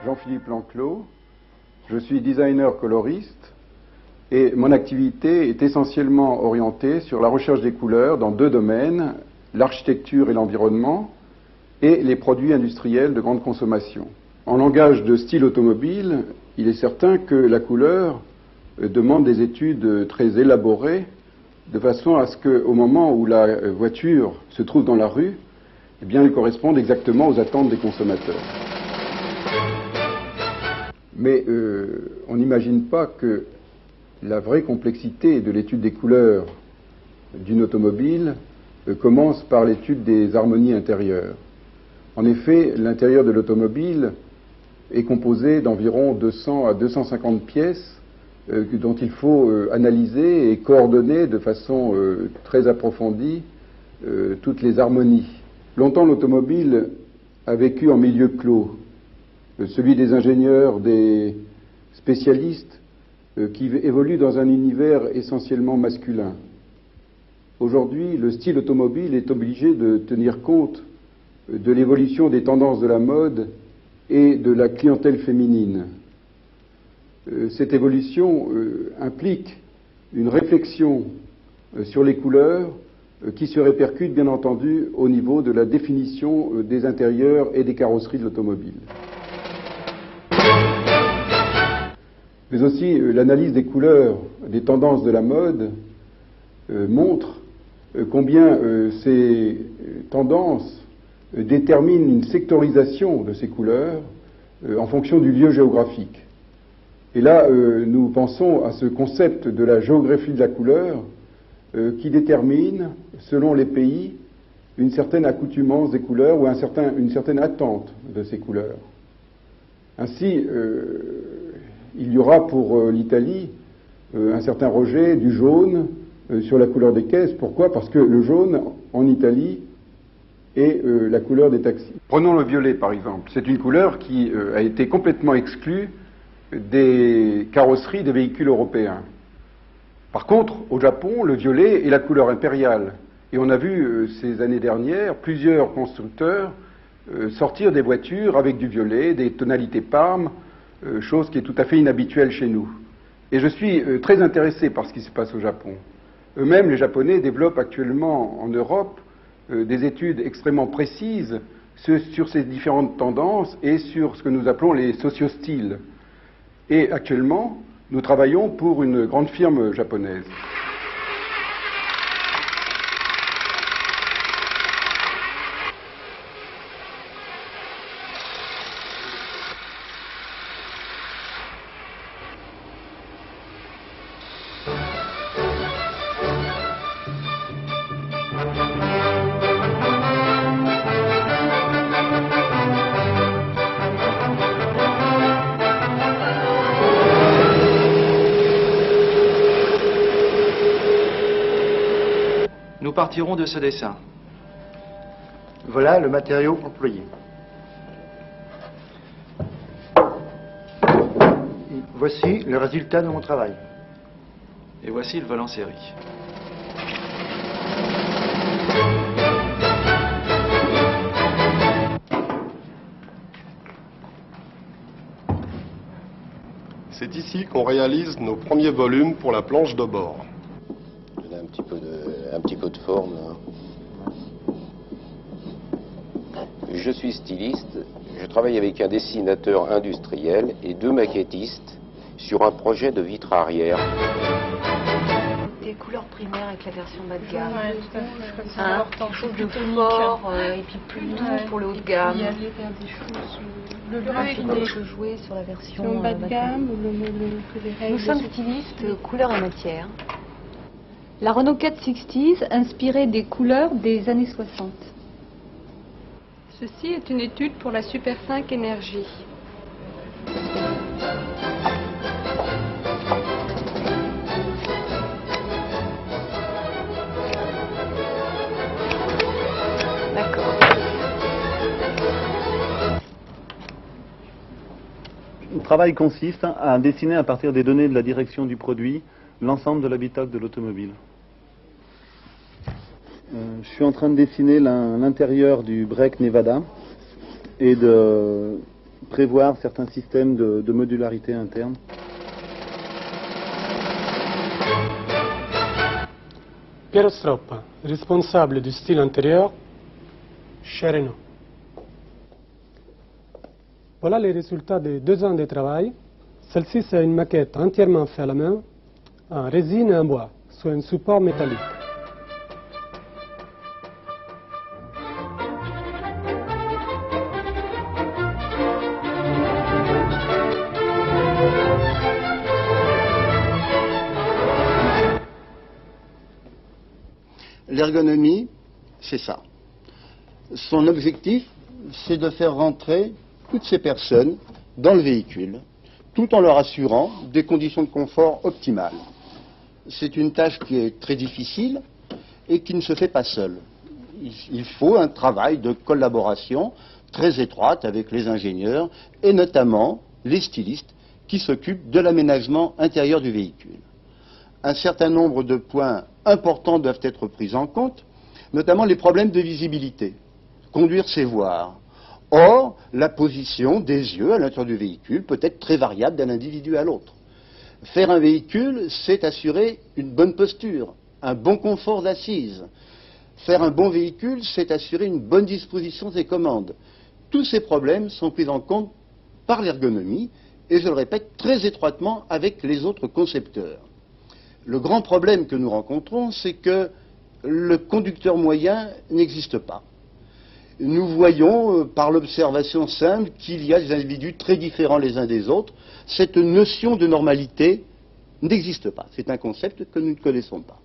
Jean-Philippe Lanclos, je suis designer coloriste et mon activité est essentiellement orientée sur la recherche des couleurs dans deux domaines, l'architecture et l'environnement et les produits industriels de grande consommation. En langage de style automobile, il est certain que la couleur demande des études très élaborées de façon à ce qu'au moment où la voiture se trouve dans la rue, eh bien, elle corresponde exactement aux attentes des consommateurs. Mais on n'imagine pas que la vraie complexité de l'étude des couleurs d'une automobile commence par l'étude des harmonies intérieures. En effet, l'intérieur de l'automobile est composé d'environ 200 à 250 pièces dont il faut analyser et coordonner de façon très approfondie toutes les harmonies. Longtemps, l'automobile a vécu en milieu clos, celui des ingénieurs, des spécialistes qui évoluent dans un univers essentiellement masculin. Aujourd'hui, le style automobile est obligé de tenir compte de l'évolution des tendances de la mode et de la clientèle féminine. Cette évolution implique une réflexion sur les couleurs qui se répercute bien entendu au niveau de la définition des intérieurs et des carrosseries de l'automobile. Mais aussi l'analyse des couleurs, des tendances de la mode montre combien ces tendances déterminent une sectorisation de ces couleurs en fonction du lieu géographique. Et là, nous pensons à ce concept de la géographie de la couleur qui détermine, selon les pays, une certaine accoutumance des couleurs ou une certaine attente de ces couleurs. Ainsi, il y aura pour l'Italie un certain rejet du jaune sur la couleur des caisses. Pourquoi? Parce que le jaune, en Italie, est la couleur des taxis. Prenons le violet, par exemple. C'est une couleur qui a été complètement exclue des carrosseries des véhicules européens. Par contre, au Japon, le violet est la couleur impériale. Et on a vu ces années dernières plusieurs constructeurs sortir des voitures avec du violet, des tonalités parmes, chose qui est tout à fait inhabituelle chez nous. Et je suis très intéressé par ce qui se passe au Japon. Eux-mêmes, les Japonais développent actuellement en Europe des études extrêmement précises sur ces différentes tendances et sur ce que nous appelons les sociostyles. Et actuellement, nous travaillons pour une grande firme japonaise. Nous partirons de ce dessin. Voilà le matériau employé. Voici le résultat de mon travail. Et voici le vol en série. C'est ici qu'on réalise nos premiers volumes pour la planche de bord. Un petit peu de forme. Je suis styliste, je travaille avec un dessinateur industriel et deux maquettistes sur un projet de vitre arrière. Des couleurs primaires avec la version bas de gamme. Ouais, tout à fait. C'est important. Quelque chose de fort et puis plus doux pour le haut de gamme. Il y aller vers des choses le plus raffiné que jouer sur la version bas de gamme. Nous sommes stylistes couleurs et matière. La Renault 460 inspirée des couleurs des années 60. Ceci est une étude pour la Super 5 Énergie. D'accord. Le travail consiste à dessiner à partir des données de la direction du produit l'ensemble de l'habitacle de l'automobile. Je suis en train de dessiner l'intérieur du break Nevada et de prévoir certains systèmes de modularité interne. Piero Stroppa, responsable du style intérieur chez Renault. Voilà les résultats de 2 ans de travail. Celle-ci, c'est une maquette entièrement faite à la main, en résine et en bois, sur un support métallique. L'ergonomie, c'est ça. Son objectif, c'est de faire rentrer toutes ces personnes dans le véhicule, tout en leur assurant des conditions de confort optimales. C'est une tâche qui est très difficile et qui ne se fait pas seule. Il faut un travail de collaboration très étroite avec les ingénieurs et notamment les stylistes qui s'occupent de l'aménagement intérieur du véhicule. Un certain nombre de points importants doivent être pris en compte, notamment les problèmes de visibilité. Conduire, c'est voir. Or, la position des yeux à l'intérieur du véhicule peut être très variable d'un individu à l'autre. Faire un véhicule, c'est assurer une bonne posture, un bon confort d'assise. Faire un bon véhicule, c'est assurer une bonne disposition des commandes. Tous ces problèmes sont pris en compte par l'ergonomie et, je le répète, très étroitement avec les autres concepteurs. Le grand problème que nous rencontrons, c'est que le conducteur moyen n'existe pas. Nous voyons, par l'observation simple, qu'il y a des individus très différents les uns des autres. Cette notion de normalité n'existe pas. C'est un concept que nous ne connaissons pas.